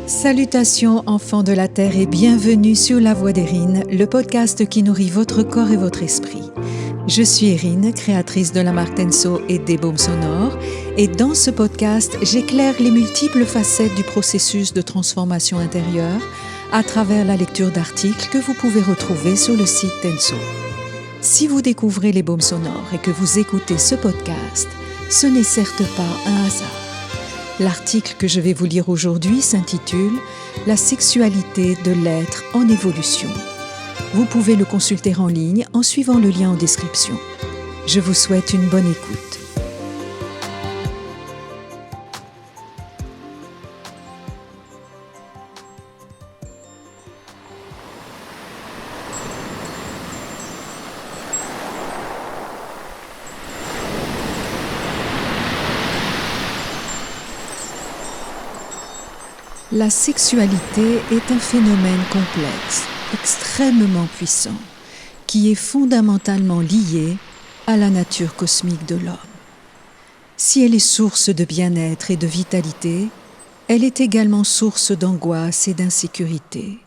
Salutations enfants de la Terre et bienvenue sur La Voix d'Erin, le podcast qui nourrit votre corps et votre esprit. Je suis Erin, créatrice de la marque Tenso et des baumes sonores, et dans ce podcast, j'éclaire les multiples facettes du processus de transformation intérieure à travers la lecture d'articles que vous pouvez retrouver sur le site Tenso. Si vous découvrez les baumes sonores et que vous écoutez ce podcast, ce n'est certes pas un hasard. L'article que je vais vous lire aujourd'hui s'intitule « La sexualité de l'être en évolution ». Vous pouvez le consulter en ligne en suivant le lien en description. Je vous souhaite une bonne écoute. La sexualité est un phénomène complexe, extrêmement puissant, qui est fondamentalement lié à la nature cosmique de l'homme. Si elle est source de bien-être et de vitalité, elle est également source d'angoisse et d'insécurité,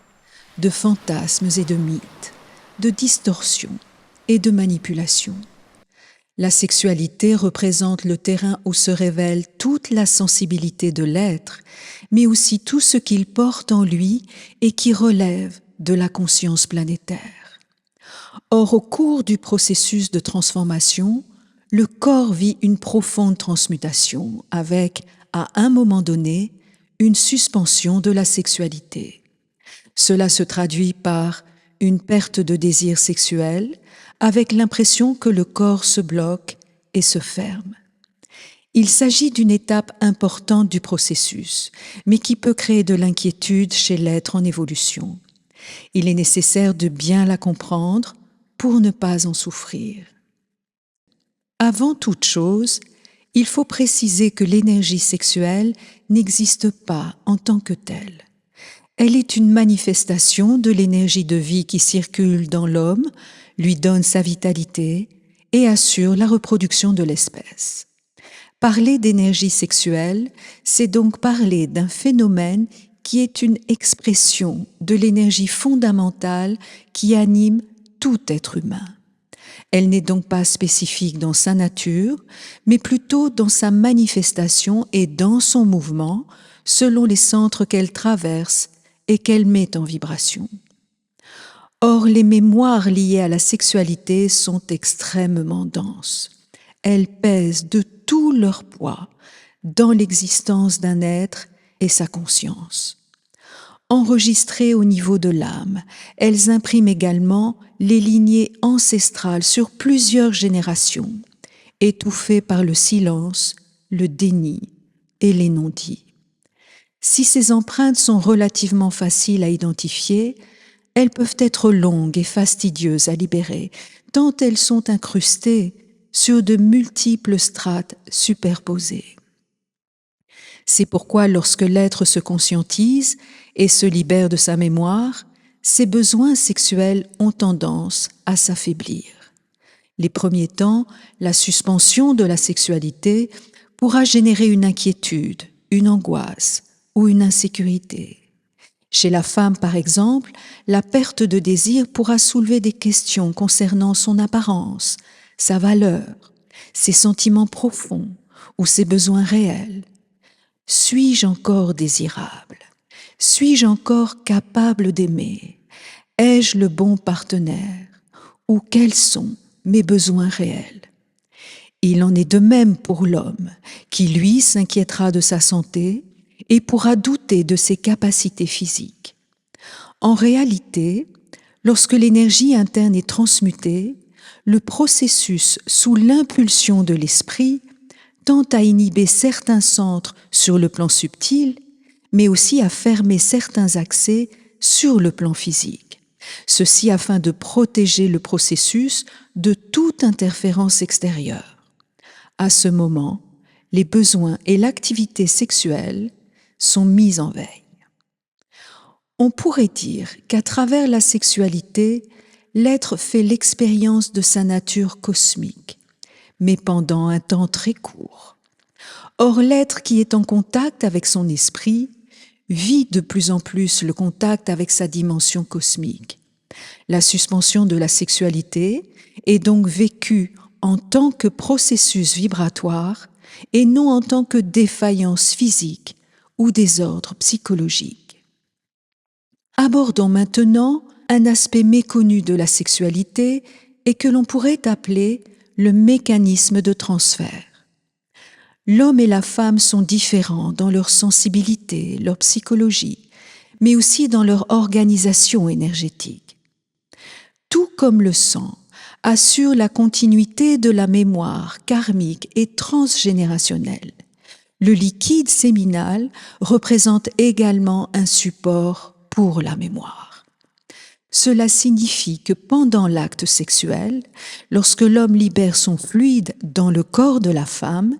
de fantasmes et de mythes, de distorsions et de manipulations. La sexualité représente le terrain où se révèle toute la sensibilité de l'être, mais aussi tout ce qu'il porte en lui et qui relève de la conscience planétaire. Or, au cours du processus de transformation, le corps vit une profonde transmutation avec, à un moment donné, une suspension de la sexualité. Cela se traduit par une perte de désir sexuel, avec l'impression que le corps se bloque et se ferme. Il s'agit d'une étape importante du processus, mais qui peut créer de l'inquiétude chez l'être en évolution. Il est nécessaire de bien la comprendre pour ne pas en souffrir. Avant toute chose, il faut préciser que l'énergie sexuelle n'existe pas en tant que telle. Elle est une manifestation de l'énergie de vie qui circule dans l'homme, lui donne sa vitalité et assure la reproduction de l'espèce. Parler d'énergie sexuelle, c'est donc parler d'un phénomène qui est une expression de l'énergie fondamentale qui anime tout être humain. Elle n'est donc pas spécifique dans sa nature, mais plutôt dans sa manifestation et dans son mouvement, selon les centres qu'elle traverse et qu'elle met en vibration. Or, les mémoires liées à la sexualité sont extrêmement denses. Elles pèsent de tout leur poids dans l'existence d'un être et sa conscience. Enregistrées au niveau de l'âme, elles impriment également les lignées ancestrales sur plusieurs générations, étouffées par le silence, le déni et les non-dits. Si ces empreintes sont relativement faciles à identifier, elles peuvent être longues et fastidieuses à libérer, tant elles sont incrustées sur de multiples strates superposées. C'est pourquoi lorsque l'être se conscientise et se libère de sa mémoire, ses besoins sexuels ont tendance à s'affaiblir. Les premiers temps, la suspension de la sexualité pourra générer une inquiétude, une angoisse ou une insécurité. Chez la femme, par exemple, la perte de désir pourra soulever des questions concernant son apparence, sa valeur, ses sentiments profonds ou ses besoins réels. Suis-je encore désirable? Suis-je encore capable d'aimer? Ai-je le bon partenaire? Ou quels sont mes besoins réels? Il en est de même pour l'homme, qui lui s'inquiétera de sa santé et pourra douter de ses capacités physiques. En réalité, lorsque l'énergie interne est transmutée, le processus sous l'impulsion de l'esprit tend à inhiber certains centres sur le plan subtil, mais aussi à fermer certains accès sur le plan physique. Ceci afin de protéger le processus de toute interférence extérieure. À ce moment, les besoins et l'activité sexuelle sont mis en veille. On pourrait dire qu'à travers la sexualité, l'être fait l'expérience de sa nature cosmique, mais pendant un temps très court. Or, l'être qui est en contact avec son esprit vit de plus en plus le contact avec sa dimension cosmique. La suspension de la sexualité est donc vécue en tant que processus vibratoire et non en tant que défaillance physique ou désordre psychologique. Abordons maintenant un aspect méconnu de la sexualité et que l'on pourrait appeler le mécanisme de transfert. L'homme et la femme sont différents dans leur sensibilité, leur psychologie, mais aussi dans leur organisation énergétique. Tout comme le sang assure la continuité de la mémoire karmique et transgénérationnelle, le liquide séminal représente également un support pour la mémoire. Cela signifie que pendant l'acte sexuel, lorsque l'homme libère son fluide dans le corps de la femme,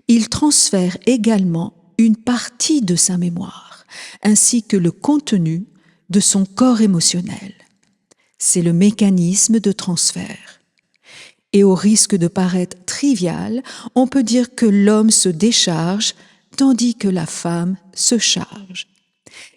il transfère également une partie de sa mémoire, ainsi que le contenu de son corps émotionnel. C'est le mécanisme de transfert. Et au risque de paraître trivial, on peut dire que l'homme se décharge tandis que la femme se charge.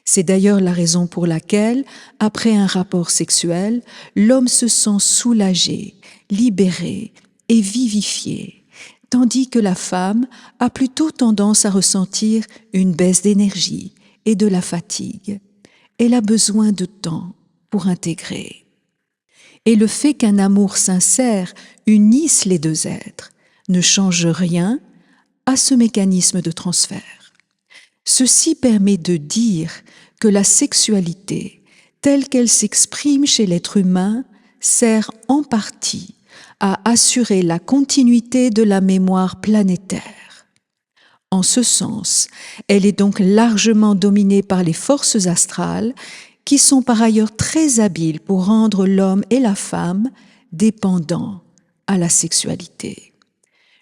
C'est d'ailleurs la raison pour laquelle, après un rapport sexuel, l'homme se sent soulagé, libéré et vivifié, tandis que la femme a plutôt tendance à ressentir une baisse d'énergie et de la fatigue. Elle a besoin de temps pour intégrer. Et le fait qu'un amour sincère unisse les deux êtres ne change rien à ce mécanisme de transfert. Ceci permet de dire que la sexualité, telle qu'elle s'exprime chez l'être humain, sert en partie à assurer la continuité de la mémoire planétaire. En ce sens, elle est donc largement dominée par les forces astrales qui sont par ailleurs très habiles pour rendre l'homme et la femme dépendants à la sexualité,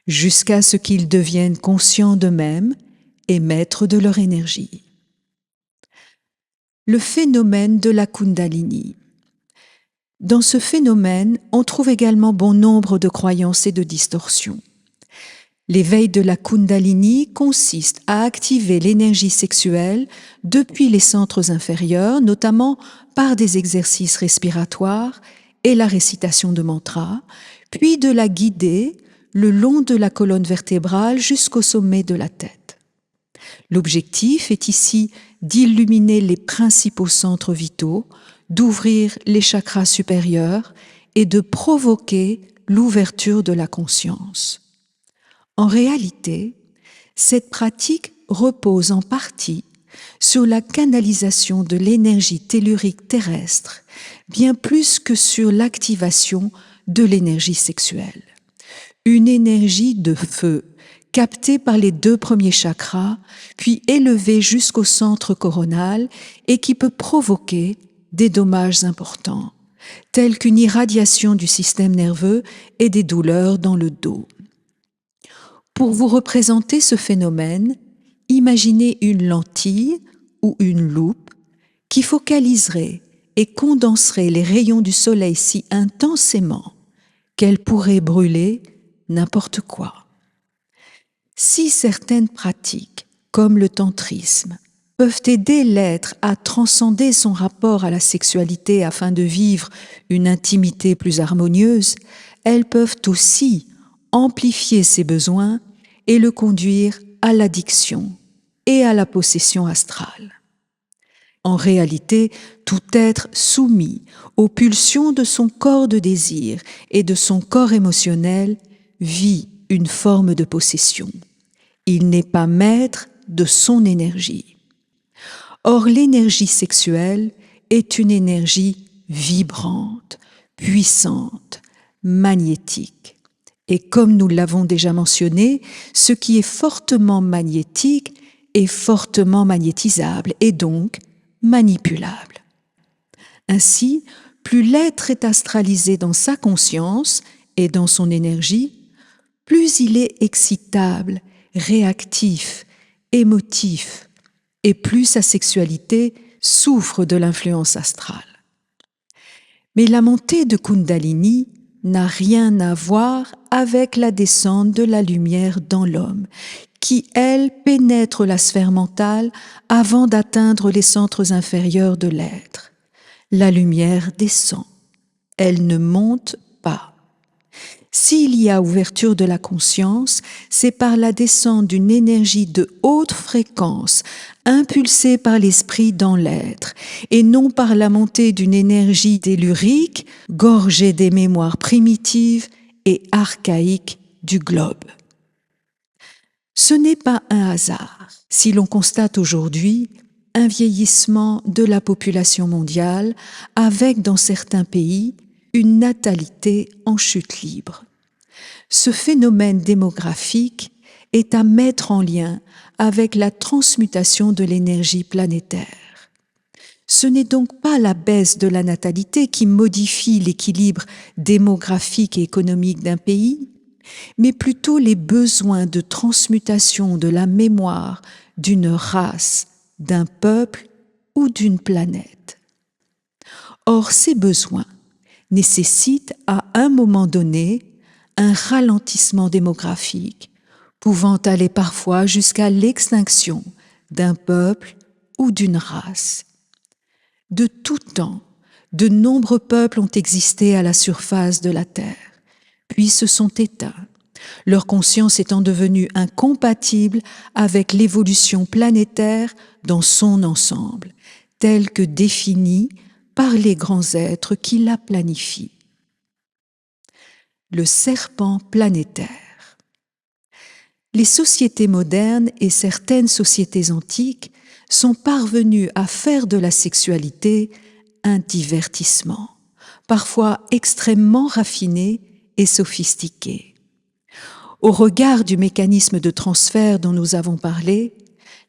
jusqu'à ce qu'ils deviennent conscients d'eux-mêmes et maîtres de leur énergie. Le phénomène de la Kundalini. Dans ce phénomène, on trouve également bon nombre de croyances et de distorsions. L'éveil de la Kundalini consiste à activer l'énergie sexuelle depuis les centres inférieurs, notamment par des exercices respiratoires et la récitation de mantras, puis de la guider le long de la colonne vertébrale jusqu'au sommet de la tête. L'objectif est ici d'illuminer les principaux centres vitaux, d'ouvrir les chakras supérieurs et de provoquer l'ouverture de la conscience. En réalité, cette pratique repose en partie sur la canalisation de l'énergie tellurique terrestre, bien plus que sur l'activation de l'énergie sexuelle. Une énergie de feu captée par les 2 premiers chakras, puis élevée jusqu'au centre coronal et qui peut provoquer des dommages importants, tels qu'une irradiation du système nerveux et des douleurs dans le dos. Pour vous représenter ce phénomène, imaginez une lentille ou une loupe qui focaliserait et condenserait les rayons du soleil si intensément qu'elle pourrait brûler n'importe quoi. Si certaines pratiques, comme le tantrisme, peuvent aider l'être à transcender son rapport à la sexualité afin de vivre une intimité plus harmonieuse, elles peuvent aussi amplifier ses besoins et le conduire à l'addiction et à la possession astrale. En réalité, tout être soumis aux pulsions de son corps de désir et de son corps émotionnel vit une forme de possession. Il n'est pas maître de son énergie. Or, l'énergie sexuelle est une énergie vibrante, puissante, magnétique. Et comme nous l'avons déjà mentionné, ce qui est fortement magnétique est fortement magnétisable et donc manipulable. Ainsi, plus l'être est astralisé dans sa conscience et dans son énergie, plus il est excitable, réactif, émotif, et plus sa sexualité souffre de l'influence astrale. Mais la montée de Kundalini n'a rien à voir avec la descente de la lumière dans l'homme, qui, elle, pénètre la sphère mentale avant d'atteindre les centres inférieurs de l'être. La lumière descend, elle ne monte pas. S'il y a ouverture de la conscience, c'est par la descente d'une énergie de haute fréquence, impulsée par l'esprit dans l'être, et non par la montée d'une énergie tellurique, gorgée des mémoires primitives et archaïques du globe. Ce n'est pas un hasard si l'on constate aujourd'hui un vieillissement de la population mondiale avec, dans certains pays, une natalité en chute libre. Ce phénomène démographique est à mettre en lien avec la transmutation de l'énergie planétaire. Ce n'est donc pas la baisse de la natalité qui modifie l'équilibre démographique et économique d'un pays, mais plutôt les besoins de transmutation de la mémoire d'une race, d'un peuple ou d'une planète. Or, ces besoins nécessitent à un moment donné un ralentissement démographique, pouvant aller parfois jusqu'à l'extinction d'un peuple ou d'une race. De tout temps, de nombreux peuples ont existé à la surface de la Terre, puis se sont éteints, leur conscience étant devenue incompatible avec l'évolution planétaire dans son ensemble, telle que définie par les grands êtres qui la planifient. Le serpent planétaire. Les sociétés modernes et certaines sociétés antiques sont parvenues à faire de la sexualité un divertissement, parfois extrêmement raffiné et sophistiqué. Au regard du mécanisme de transfert dont nous avons parlé,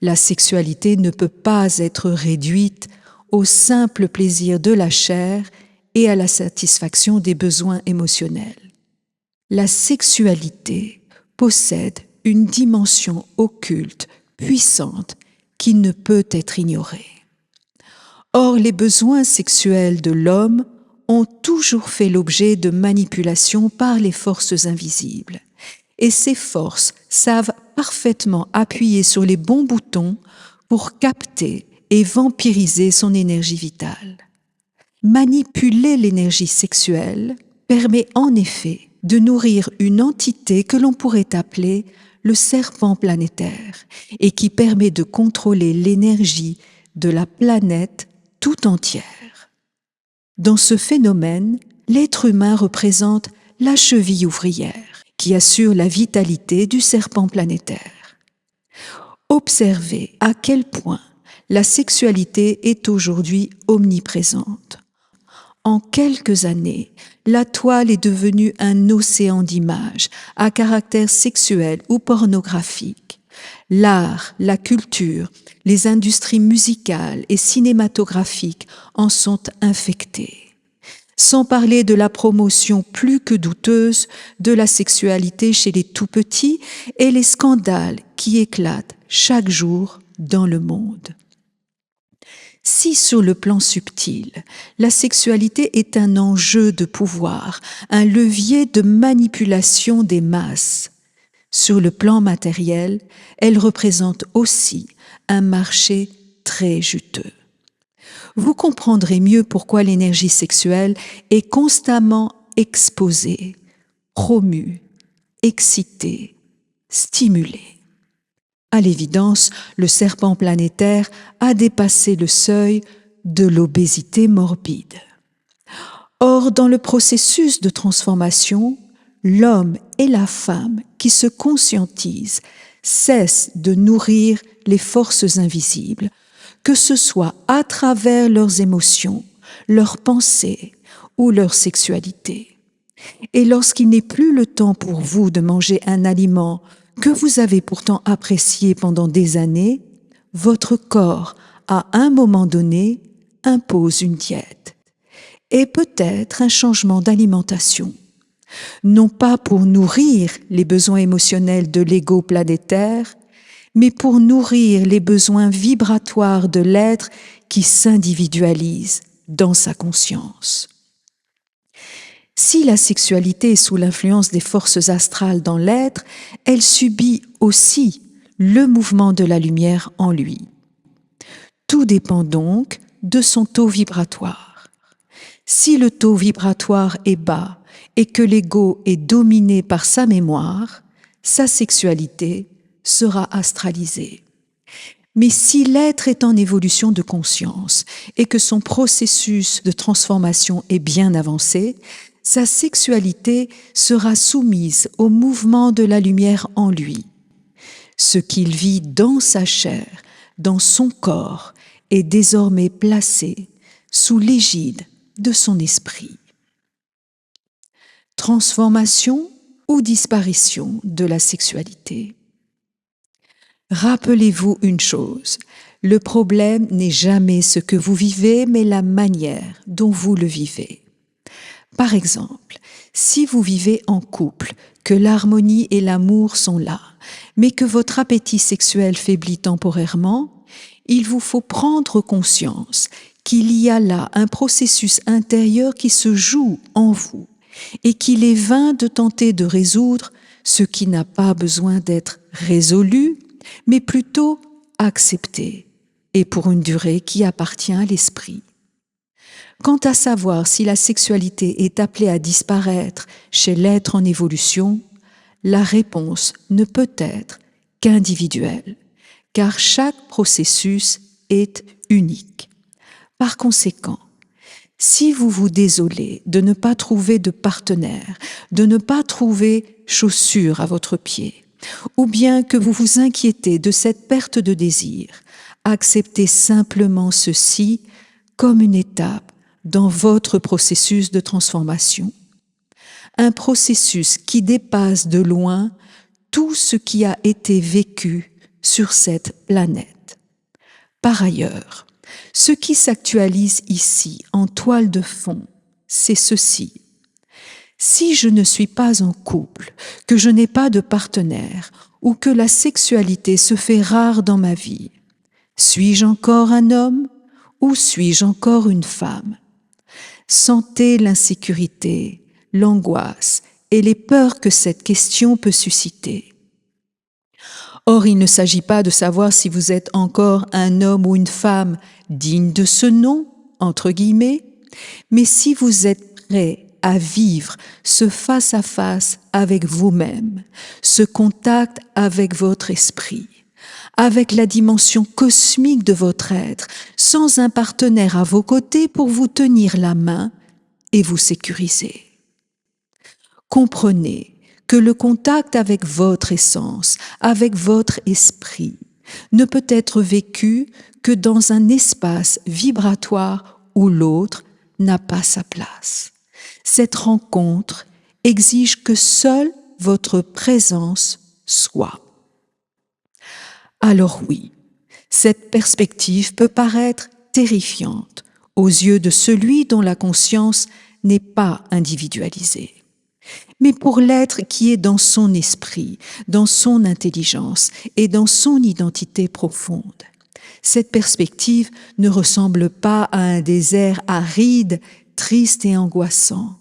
la sexualité ne peut pas être réduite au simple plaisir de la chair et à la satisfaction des besoins émotionnels. La sexualité possède une dimension occulte, puissante, qui ne peut être ignorée. Or, les besoins sexuels de l'homme ont toujours fait l'objet de manipulations par les forces invisibles. Et ces forces savent parfaitement appuyer sur les bons boutons pour capter et vampiriser son énergie vitale. Manipuler l'énergie sexuelle permet en effet de nourrir une entité que l'on pourrait appeler le serpent planétaire et qui permet de contrôler l'énergie de la planète tout entière. Dans ce phénomène, l'être humain représente la cheville ouvrière qui assure la vitalité du serpent planétaire. Observez à quel point la sexualité est aujourd'hui omniprésente. En quelques années, la toile est devenue un océan d'images à caractère sexuel ou pornographique. L'art, la culture, les industries musicales et cinématographiques en sont infectées. Sans parler de la promotion plus que douteuse de la sexualité chez les tout-petits et les scandales qui éclatent chaque jour dans le monde. Si sur le plan subtil, la sexualité est un enjeu de pouvoir, un levier de manipulation des masses, sur le plan matériel, elle représente aussi un marché très juteux. Vous comprendrez mieux pourquoi l'énergie sexuelle est constamment exposée, promue, excitée, stimulée. À l'évidence, le serpent planétaire a dépassé le seuil de l'obésité morbide. Or, dans le processus de transformation, l'homme et la femme qui se conscientisent cessent de nourrir les forces invisibles, que ce soit à travers leurs émotions, leurs pensées ou leur sexualité. Et lorsqu'il n'est plus le temps pour vous de manger un aliment que vous avez pourtant apprécié pendant des années, votre corps, à un moment donné, impose une diète et peut-être un changement d'alimentation, non pas pour nourrir les besoins émotionnels de l'ego planétaire, mais pour nourrir les besoins vibratoires de l'être qui s'individualise dans sa conscience. Si la sexualité est sous l'influence des forces astrales dans l'être, elle subit aussi le mouvement de la lumière en lui. Tout dépend donc de son taux vibratoire. Si le taux vibratoire est bas et que l'ego est dominé par sa mémoire, sa sexualité sera astralisée. Mais si l'être est en évolution de conscience et que son processus de transformation est bien avancé, sa sexualité sera soumise au mouvement de la lumière en lui. Ce qu'il vit dans sa chair, dans son corps, est désormais placé sous l'égide de son esprit. Transformation ou disparition de la sexualité. Rappelez-vous une chose, le problème n'est jamais ce que vous vivez, mais la manière dont vous le vivez. Par exemple, si vous vivez en couple, que l'harmonie et l'amour sont là, mais que votre appétit sexuel faiblit temporairement, il vous faut prendre conscience qu'il y a là un processus intérieur qui se joue en vous et qu'il est vain de tenter de résoudre ce qui n'a pas besoin d'être résolu, mais plutôt accepté, et pour une durée qui appartient à l'esprit. Quant à savoir si la sexualité est appelée à disparaître chez l'être en évolution, la réponse ne peut être qu'individuelle, car chaque processus est unique. Par conséquent, si vous vous désolez de ne pas trouver de partenaire, de ne pas trouver chaussures à votre pied, ou bien que vous vous inquiétez de cette perte de désir, acceptez simplement ceci comme une étape dans votre processus de transformation. Un processus qui dépasse de loin tout ce qui a été vécu sur cette planète. Par ailleurs, ce qui s'actualise ici en toile de fond, c'est ceci. Si je ne suis pas en couple, que je n'ai pas de partenaire ou que la sexualité se fait rare dans ma vie, suis-je encore un homme ou suis-je encore une femme? Sentez l'insécurité, l'angoisse et les peurs que cette question peut susciter. Or, il ne s'agit pas de savoir si vous êtes encore un homme ou une femme digne de ce nom, entre guillemets, mais si vous êtes prêt à vivre ce face-à-face avec vous-même, ce contact avec votre esprit, avec la dimension cosmique de votre être, sans un partenaire à vos côtés pour vous tenir la main et vous sécuriser. Comprenez que le contact avec votre essence, avec votre esprit, ne peut être vécu que dans un espace vibratoire où l'autre n'a pas sa place. Cette rencontre exige que seule votre présence soit. Alors oui, cette perspective peut paraître terrifiante aux yeux de celui dont la conscience n'est pas individualisée. Mais pour l'être qui est dans son esprit, dans son intelligence et dans son identité profonde, cette perspective ne ressemble pas à un désert aride, triste et angoissant,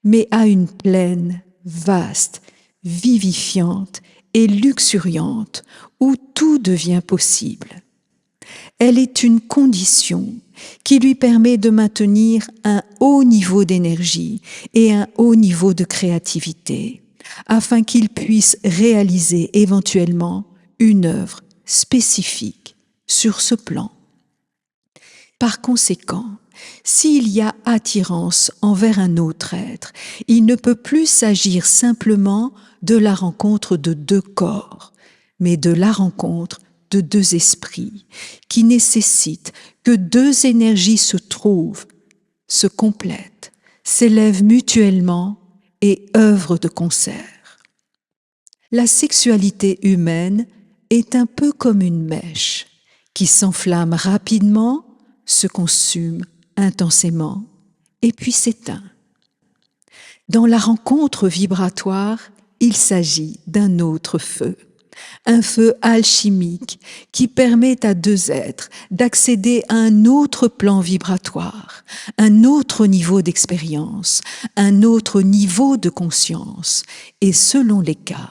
mais à une plaine vaste, vivifiante et luxuriante où tout devient possible. Elle est une condition qui lui permet de maintenir un haut niveau d'énergie et un haut niveau de créativité, afin qu'il puisse réaliser éventuellement une œuvre spécifique sur ce plan. Par conséquent, s'il y a attirance envers un autre être, il ne peut plus s'agir simplement de la rencontre de deux corps, mais de la rencontre de deux esprits qui nécessitent que deux énergies se trouvent, se complètent, s'élèvent mutuellement et œuvrent de concert. La sexualité humaine est un peu comme une mèche qui s'enflamme rapidement, se consume intensément et puis s'éteint. Dans la rencontre vibratoire, il s'agit d'un autre feu. Un feu alchimique qui permet à deux êtres d'accéder à un autre plan vibratoire, un autre niveau d'expérience, un autre niveau de conscience et, selon les cas,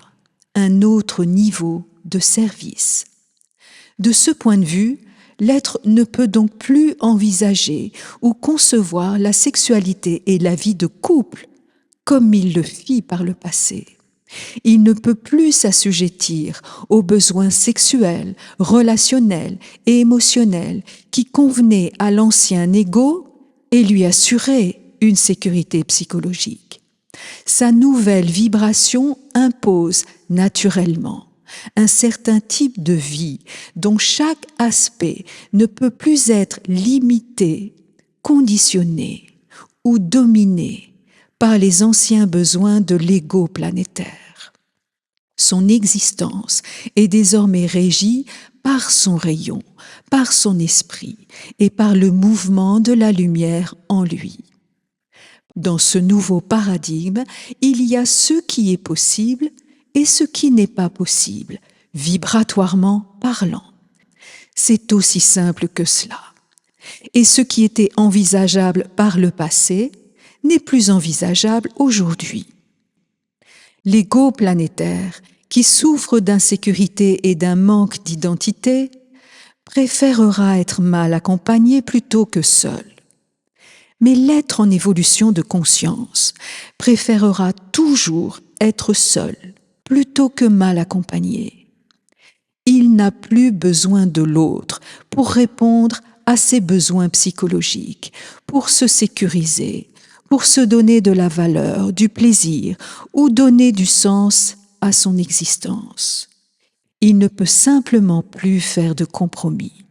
un autre niveau de service. De ce point de vue, l'être ne peut donc plus envisager ou concevoir la sexualité et la vie de couple comme il le fit par le passé. Il ne peut plus s'assujettir aux besoins sexuels, relationnels et émotionnels qui convenaient à l'ancien ego et lui assuraient une sécurité psychologique. Sa nouvelle vibration impose naturellement un certain type de vie dont chaque aspect ne peut plus être limité, conditionné ou dominé par les anciens besoins de l'ego planétaire. Son existence est désormais régie par son rayon, par son esprit et par le mouvement de la lumière en lui. Dans ce nouveau paradigme, il y a ce qui est possible et ce qui n'est pas possible, vibratoirement parlant. C'est aussi simple que cela. Et ce qui était envisageable par le passé n'est plus envisageable aujourd'hui. L'ego planétaire, qui souffre d'insécurité et d'un manque d'identité, préférera être mal accompagné plutôt que seul. Mais l'être en évolution de conscience préférera toujours être seul plutôt que mal accompagné. Il n'a plus besoin de l'autre pour répondre à ses besoins psychologiques, pour se sécuriser, pour se donner de la valeur, du plaisir ou donner du sens à son existence. Il ne peut simplement plus faire de compromis.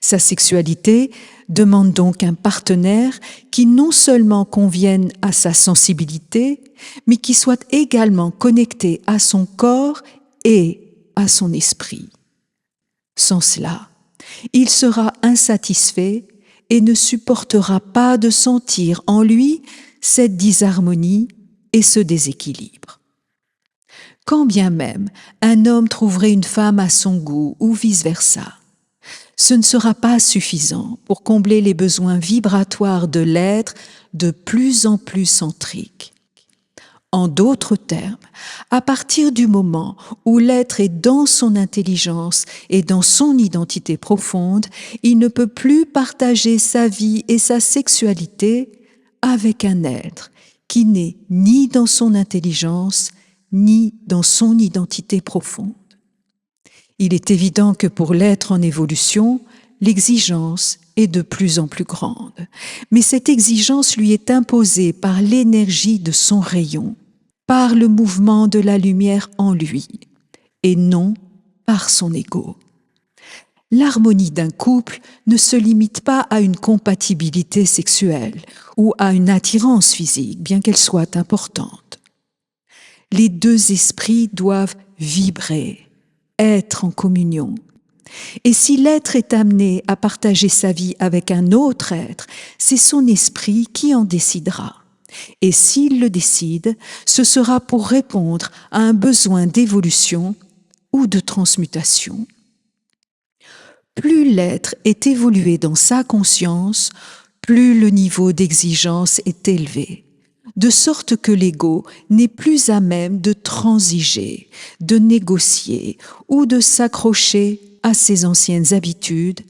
Sa sexualité demande donc un partenaire qui non seulement convienne à sa sensibilité, mais qui soit également connecté à son corps et à son esprit. Sans cela, il sera insatisfait et ne supportera pas de sentir en lui cette disharmonie et ce déséquilibre. Quand bien même un homme trouverait une femme à son goût ou vice-versa, ce ne sera pas suffisant pour combler les besoins vibratoires de l'être de plus en plus centrique. En d'autres termes, à partir du moment où l'être est dans son intelligence et dans son identité profonde, il ne peut plus partager sa vie et sa sexualité avec un être qui n'est ni dans son intelligence, ni dans son identité profonde. Il est évident que pour l'être en évolution, l'exigence est de plus en plus grande. Mais cette exigence lui est imposée par l'énergie de son rayon, par le mouvement de la lumière en lui, et non par son ego. L'harmonie d'un couple ne se limite pas à une compatibilité sexuelle ou à une attirance physique, bien qu'elle soit importante. Les deux esprits doivent vibrer, être en communion. Et si l'être est amené à partager sa vie avec un autre être, c'est son esprit qui en décidera. Et s'il le décide, ce sera pour répondre à un besoin d'évolution ou de transmutation. Plus l'être est évolué dans sa conscience, plus le niveau d'exigence est élevé, de sorte que l'ego n'est plus à même de transiger, de négocier ou de s'accrocher à ses anciennes habitudes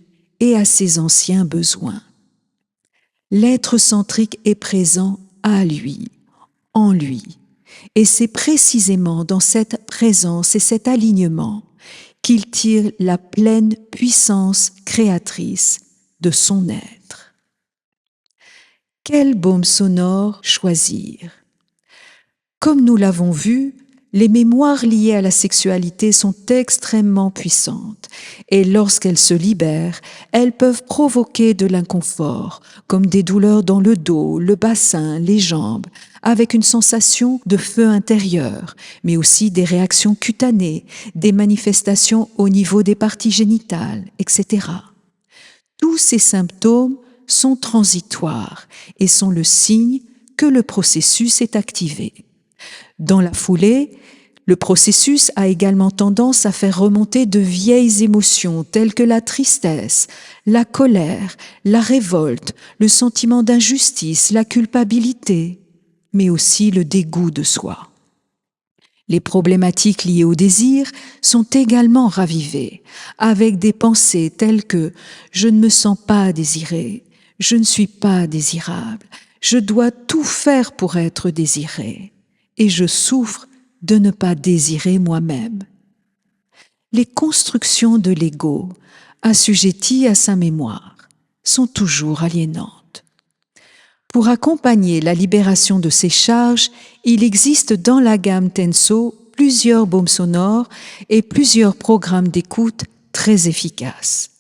et à ses anciens besoins. L'être centrique est présent à lui, en lui, et c'est précisément dans cette présence et cet alignement qu'il tire la pleine puissance créatrice de son être. Quel baume sonore choisir? Comme nous l'avons vu, les mémoires liées à la sexualité sont extrêmement puissantes et lorsqu'elles se libèrent, elles peuvent provoquer de l'inconfort, comme des douleurs dans le dos, le bassin, les jambes, avec une sensation de feu intérieur, mais aussi des réactions cutanées, des manifestations au niveau des parties génitales, etc. Tous ces symptômes sont transitoires et sont le signe que le processus est activé. Dans la foulée, le processus a également tendance à faire remonter de vieilles émotions telles que la tristesse, la colère, la révolte, le sentiment d'injustice, la culpabilité, mais aussi le dégoût de soi. Les problématiques liées au désir sont également ravivées, avec des pensées telles que « je ne me sens pas désiré »,« je ne suis pas désirable »,« je dois tout faire pour être désiré » et « je souffre de ne pas désirer moi-même ». Les constructions de l'ego, assujetties à sa mémoire, sont toujours aliénantes. Pour accompagner la libération de ces charges, il existe dans la gamme Tenso plusieurs baumes sonores et plusieurs programmes d'écoute très efficaces.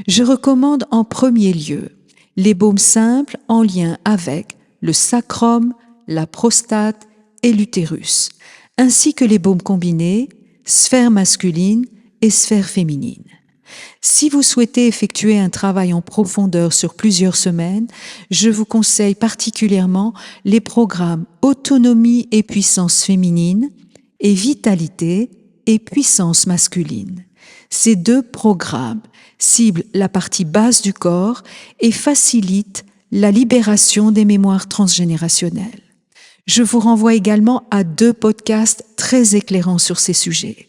Je recommande en premier lieu les baumes simples en lien avec le sacrum, la prostate et l'utérus, ainsi que les baumes combinés, sphère masculine et sphère féminine. Si vous souhaitez effectuer un travail en profondeur sur plusieurs semaines, je vous conseille particulièrement les programmes Autonomie et puissance féminine et Vitalité et puissance masculine. Ces deux programmes ciblent la partie basse du corps et facilitent la libération des mémoires transgénérationnelles. Je vous renvoie également à 2 podcasts très éclairants sur ces sujets.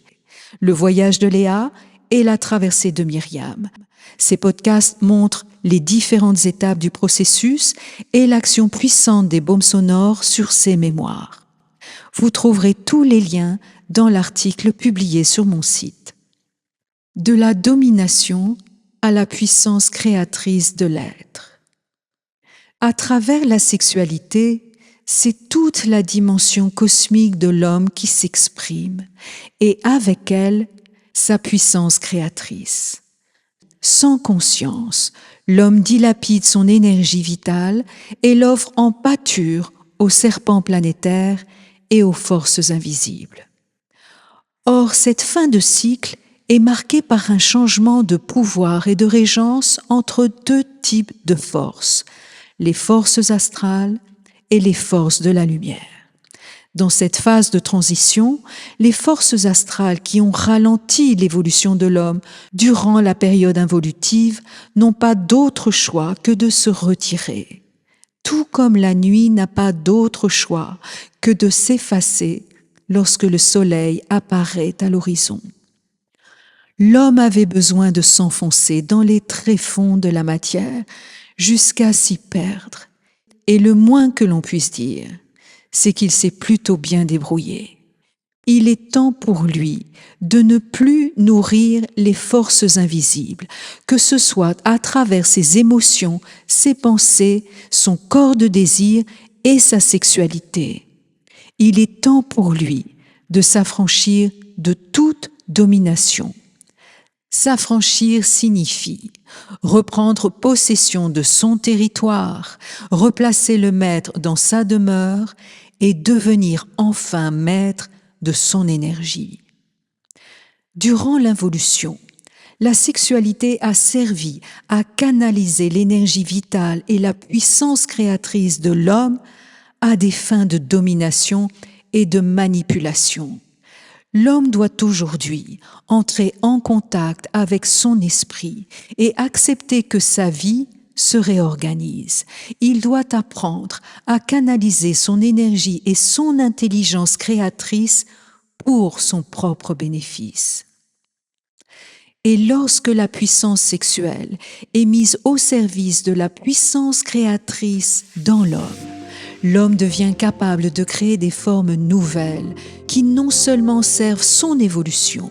Le voyage de Léa et la traversée de Myriam. Ces podcasts montrent les différentes étapes du processus et l'action puissante des baumes sonores sur ces mémoires. Vous trouverez tous les liens dans l'article publié sur mon site. De la domination à la puissance créatrice de l'être. À travers la sexualité, c'est toute la dimension cosmique de l'homme qui s'exprime et avec elle, sa puissance créatrice. Sans conscience, l'homme dilapide son énergie vitale et l'offre en pâture aux serpents planétaires et aux forces invisibles. Or, cette fin de cycle est marquée par un changement de pouvoir et de régence entre 2 types de forces, les forces astrales et les forces de la lumière. Dans cette phase de transition, les forces astrales qui ont ralenti l'évolution de l'homme durant la période involutive n'ont pas d'autre choix que de se retirer, tout comme la nuit n'a pas d'autre choix que de s'effacer lorsque le soleil apparaît à l'horizon. L'homme avait besoin de s'enfoncer dans les tréfonds de la matière jusqu'à s'y perdre, et le moins que l'on puisse dire, c'est qu'il s'est plutôt bien débrouillé. Il est temps pour lui de ne plus nourrir les forces invisibles, que ce soit à travers ses émotions, ses pensées, son corps de désir et sa sexualité. Il est temps pour lui de s'affranchir de toute domination. S'affranchir signifie reprendre possession de son territoire, replacer le maître dans sa demeure et devenir enfin maître de son énergie. Durant l'involution, la sexualité a servi à canaliser l'énergie vitale et la puissance créatrice de l'homme à des fins de domination et de manipulation. L'homme doit aujourd'hui entrer en contact avec son esprit et accepter que sa vie se réorganise. Il doit apprendre à canaliser son énergie et son intelligence créatrice pour son propre bénéfice. Et lorsque la puissance sexuelle est mise au service de la puissance créatrice dans l'homme devient capable de créer des formes nouvelles qui non seulement servent son évolution,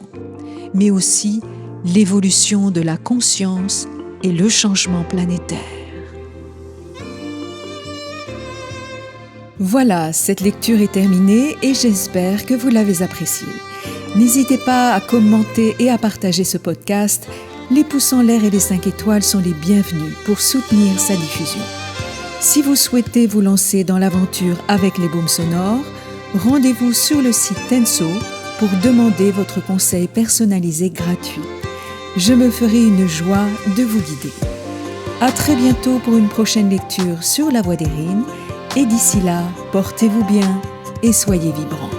mais aussi l'évolution de la conscience et le changement planétaire. Voilà, cette lecture est terminée et j'espère que vous l'avez appréciée. N'hésitez pas à commenter et à partager ce podcast. Les pouces en l'air et les 5 étoiles sont les bienvenus pour soutenir sa diffusion. Si vous souhaitez vous lancer dans l'aventure avec les baumes sonores, rendez-vous sur le site Tenso pour demander votre conseil personnalisé gratuit. Je me ferai une joie de vous guider. À très bientôt pour une prochaine lecture sur la voie d'Erin et d'ici là, portez-vous bien et soyez vibrants.